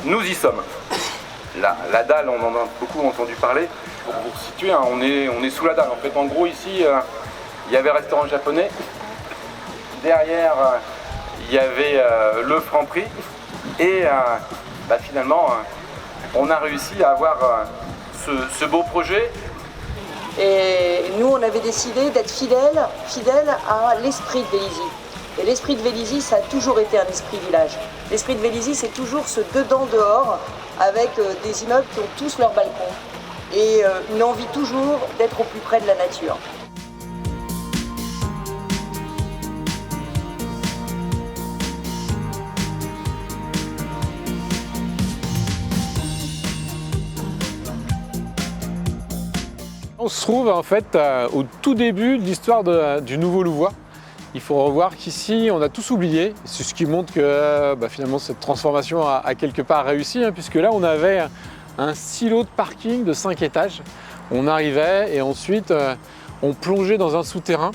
nous y sommes. La dalle, on en a beaucoup entendu parler. Pour vous situer, hein, on est sous la dalle. En fait, en gros, ici, il y avait un restaurant japonais. Derrière, il y avait le Franprix. Et finalement, on a réussi à avoir ce beau projet. Et nous, on avait décidé d'être fidèles à l'esprit de Vélizy. Et l'esprit de Vélizy, ça a toujours été un esprit village. L'esprit de Vélizy, c'est toujours ce dedans-dehors, avec des immeubles qui ont tous leur balcon. Et une envie toujours d'être au plus près de la nature. On se trouve en fait au tout début de l'histoire du Nouveau Louvois. Il faut revoir qu'ici on a tous oublié, c'est ce qui montre que finalement cette transformation a quelque part réussi, hein, puisque là on avait un silo de parking de 5 étages. On arrivait et ensuite on plongeait dans un souterrain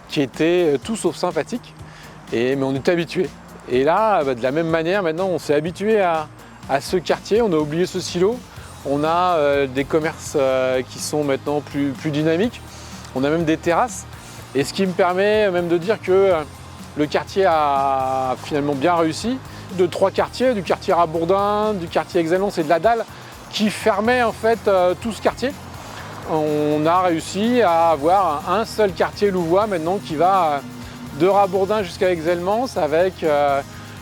qui était tout sauf sympathique, mais on était habitué. Et là, de la même manière, maintenant on s'est habitué à ce quartier, on a oublié ce silo. On a des commerces qui sont maintenant plus dynamiques, on a même des terrasses, et ce qui me permet même de dire que le quartier a finalement bien réussi. De 3 quartiers, du quartier Rabourdin, du quartier Excellence et de la Dalle, qui fermaient en fait tout ce quartier. On a réussi à avoir un seul quartier louvois maintenant qui va de Rabourdin jusqu'à Excellence avec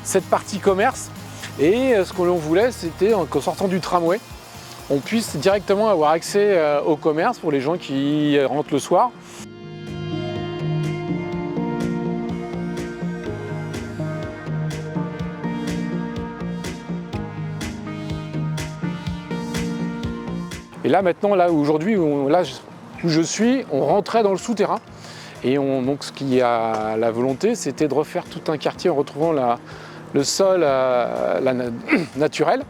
cette partie commerce. Et ce que l'on voulait, c'était qu'en sortant du tramway, on puisse directement avoir accès au commerce pour les gens qui rentrent le soir. Et là maintenant, aujourd'hui, où je suis, on rentrait dans le souterrain. Et donc ce qui a la volonté, c'était de refaire tout un quartier en retrouvant le sol naturel.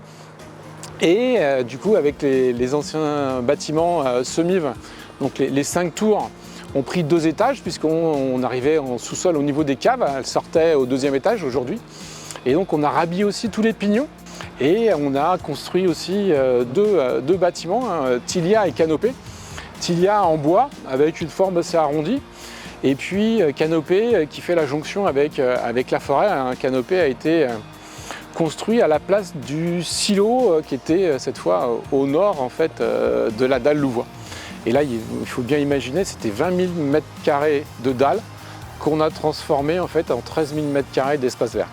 Et du coup, avec les anciens bâtiments semi-vives, donc les 5 tours ont pris 2 étages, puisqu'on arrivait en sous-sol au niveau des caves, elles sortaient au 2e étage aujourd'hui. Et donc on a rhabillé aussi tous les pignons, et on a construit aussi deux bâtiments, hein, Tilia et Canopée. Tilia en bois, avec une forme assez arrondie, et puis Canopée qui fait la jonction avec la forêt. Un Canopée a été construit à la place du silo qui était cette fois au nord en fait, de la dalle Louvois. Et là, il faut bien imaginer, c'était 20 000 m² de dalle qu'on a transformé en fait en 13 000 m² d'espace vert.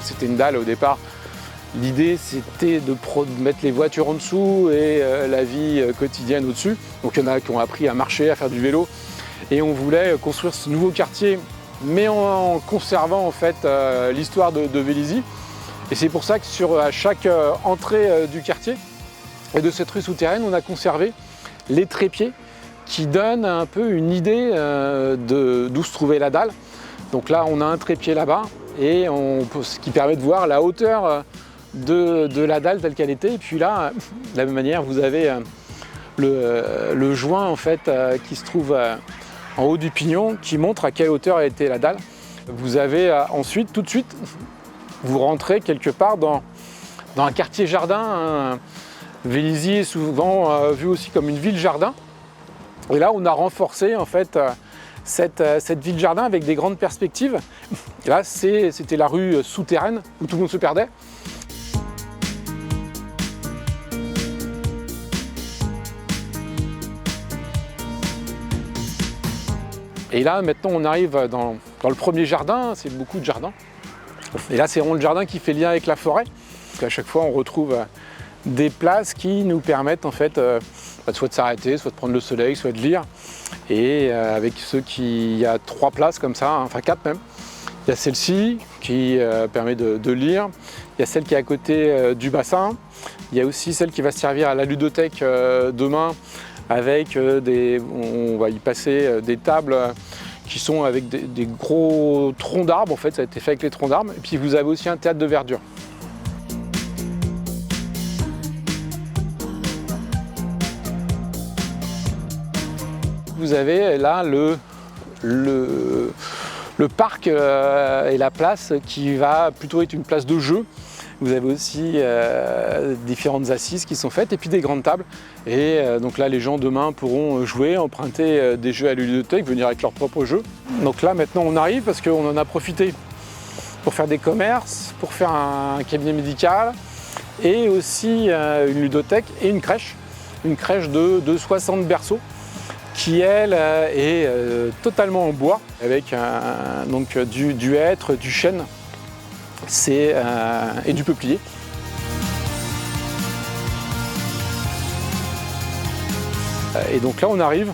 C'était une dalle au départ. L'idée c'était de mettre les voitures en dessous et la vie quotidienne au-dessus. Donc il y en a qui ont appris à marcher, à faire du vélo. Et on voulait construire ce nouveau quartier, mais en conservant en fait l'histoire de Vélizy. Et c'est pour ça que à chaque entrée du quartier et de cette rue souterraine, on a conservé les trépieds qui donnent un peu une idée d'où se trouvait la dalle. Donc là on a un trépied là-bas, et ce qui permet de voir la hauteur de la dalle telle qu'elle était. Et puis là, de la même manière, vous avez le joint en fait, qui se trouve en haut du pignon, qui montre à quelle hauteur était la dalle. Vous avez ensuite, tout de suite, vous rentrez quelque part dans un quartier jardin. Hein. Vélizy est souvent vu aussi comme une ville-jardin. Et là, on a renforcé en fait cette ville-jardin avec des grandes perspectives. Là, c'était la rue souterraine où tout le monde se perdait. Et là, maintenant, on arrive dans le premier jardin, c'est beaucoup de jardins. Et là, c'est vraiment le jardin qui fait lien avec la forêt. À chaque fois, on retrouve des places qui nous permettent en fait, soit de s'arrêter, soit de prendre le soleil, soit de lire. Et avec il y a 3 places comme ça, hein, enfin 4 même. Il y a celle-ci qui permet de lire. Il y a celle qui est à côté du bassin. Il y a aussi celle qui va servir à la ludothèque demain, avec on va y passer des tables qui sont avec des gros troncs d'arbres, en fait, ça a été fait avec les troncs d'arbres. Et puis vous avez aussi un théâtre de verdure. Vous avez là le parc et la place qui va plutôt être une place de jeu. Vous avez aussi différentes assises qui sont faites et puis des grandes tables. Et donc là, les gens demain pourront jouer, emprunter des jeux à la ludothèque, venir avec leurs propres jeux. Donc là, maintenant, on arrive parce qu'on en a profité pour faire des commerces, pour faire un cabinet médical et aussi une ludothèque et une crèche de 60 berceaux qui, elle, est totalement en bois avec donc, du hêtre, du chêne. Et du peuplier. Et donc là on arrive,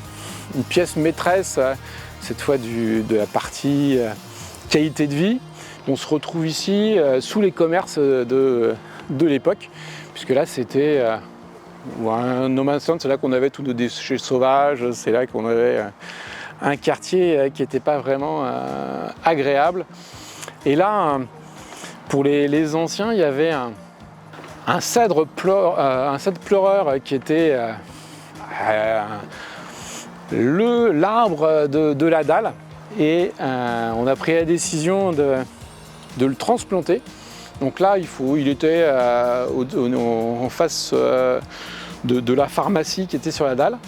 une pièce maîtresse, cette fois de la partie qualité de vie. On se retrouve ici sous les commerces de l'époque, puisque là c'était un no man's land, c'est là qu'on avait tous nos déchets sauvages, c'est là qu'on avait un quartier qui n'était pas vraiment agréable. Et là, pour les anciens, il y avait un cèdre pleureur qui était l'arbre de la dalle. Et on a pris la décision de le transplanter. Donc là, il était en face de la pharmacie qui était sur la dalle.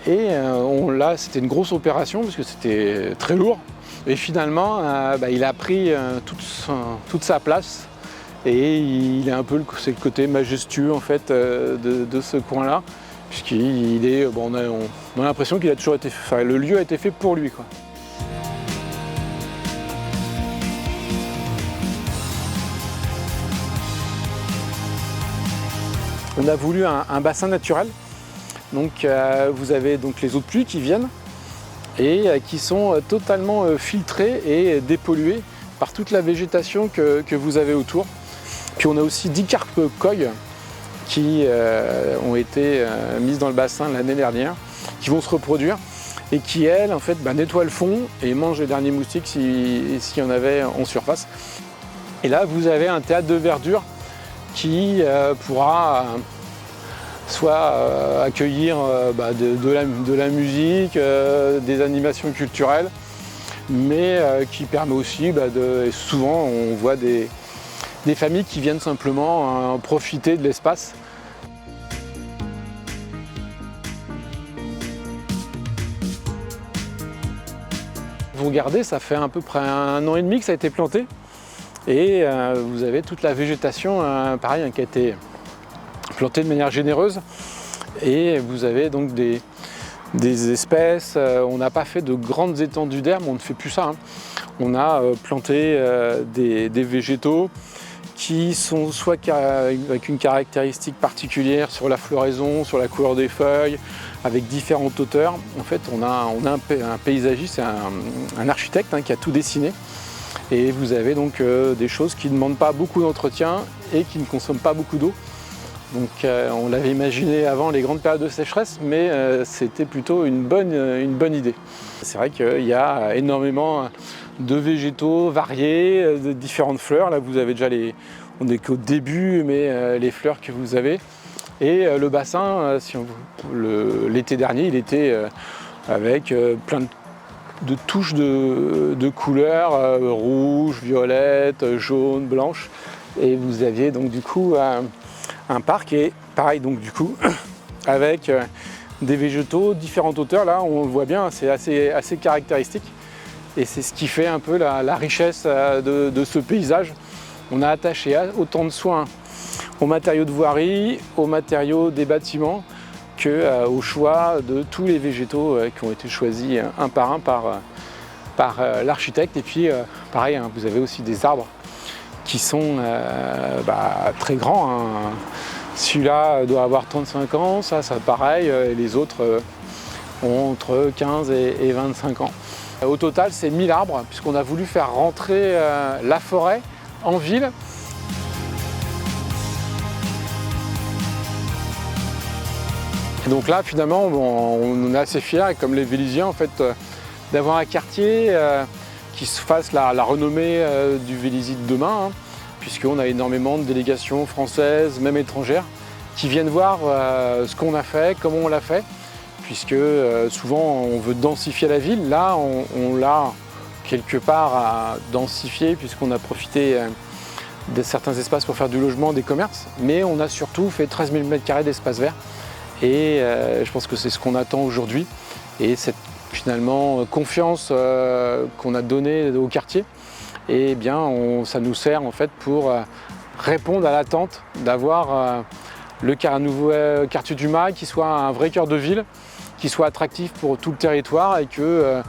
Et là, c'était une grosse opération parce que c'était très lourd. Et finalement, il a pris toute sa place et il est un peu c'est le côté majestueux en fait de ce coin-là, puisqu'il est, on a l'impression qu'il a toujours été, le lieu a été fait pour lui, quoi. On a voulu un bassin naturel, donc vous avez donc les eaux de pluie qui viennent et qui sont totalement filtrées et dépolluées par toute la végétation que vous avez autour. Puis on a aussi 10 carpes coilles qui ont été mises dans le bassin l'année dernière, qui vont se reproduire et qui, elles, en fait, nettoient le fond et mangent les derniers moustiques s'il y en avait en surface. Et là, vous avez un théâtre de verdure qui pourra soit accueillir de la musique, des animations culturelles, mais qui permet aussi, souvent on voit des familles qui viennent simplement profiter de l'espace. Vous regardez, ça fait à peu près 1 an et demi que ça a été planté, et vous avez toute la végétation, pareil, qui a été plantée de manière généreuse, et vous avez donc des espèces. On n'a pas fait de grandes étendues d'herbe, on ne fait plus ça, hein. On a planté des végétaux qui sont soit avec une caractéristique particulière sur la floraison, sur la couleur des feuilles, avec différentes hauteurs. En fait, on a un paysagiste, un architecte, hein, qui a tout dessiné. Et vous avez donc des choses qui ne demandent pas beaucoup d'entretien et qui ne consomment pas beaucoup d'eau. Donc on l'avait imaginé avant les grandes périodes de sécheresse, mais c'était plutôt une bonne idée. C'est vrai qu'il y a énormément de végétaux variés, de différentes fleurs. Là vous avez déjà on n'est qu'au début, mais les fleurs que vous avez. Et le bassin, l'été dernier, il était avec plein de touches de couleurs, rouge, violette, jaune, blanche. Et vous aviez donc du coup un parc, et pareil donc du coup avec des végétaux, différentes hauteurs. Là on le voit bien, c'est assez caractéristique, et c'est ce qui fait un peu la richesse de ce paysage. On a attaché autant de soins aux matériaux de voirie, aux matériaux des bâtiments, qu'au choix de tous les végétaux qui ont été choisis un par un par l'architecte. Et puis pareil, hein, vous avez aussi des arbres qui sont très grands, hein. Celui-là doit avoir 35 ans, ça pareil, les autres ont entre 15 et 25 ans. Au total, c'est 1000 arbres, puisqu'on a voulu faire rentrer la forêt en ville. Et donc là, finalement, on est assez fiers, comme les Vélisiens, en fait, d'avoir un quartier qui se fasse la renommée du Vélizy de demain, hein, puisqu'on a énormément de délégations françaises, même étrangères, qui viennent voir ce qu'on a fait, comment on l'a fait, puisque souvent on veut densifier la ville. Là, on l'a quelque part densifié, puisqu'on a profité de certains espaces pour faire du logement, des commerces, mais on a surtout fait 13 000 m² d'espace vert, et je pense que c'est ce qu'on attend aujourd'hui, et cette finalement confiance qu'on a donnée au quartier, et bien ça nous sert en fait pour répondre à l'attente d'avoir un nouveau quartier du Mail qui soit un vrai cœur de ville, qui soit attractif pour tout le territoire, et que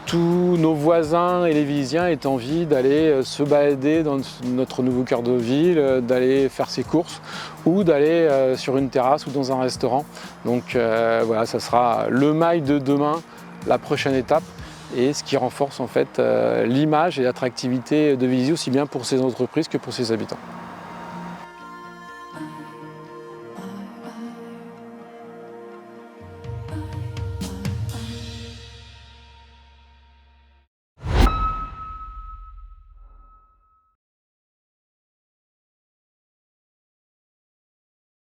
tous nos voisins et les Vélysiens aient envie d'aller se balader dans notre nouveau cœur de ville, d'aller faire ses courses ou d'aller sur une terrasse ou dans un restaurant. Donc voilà, ça sera le Mail de demain, la prochaine étape, et ce qui renforce en fait l'image et l'attractivité de Vélizy, aussi bien pour ses entreprises que pour ses habitants.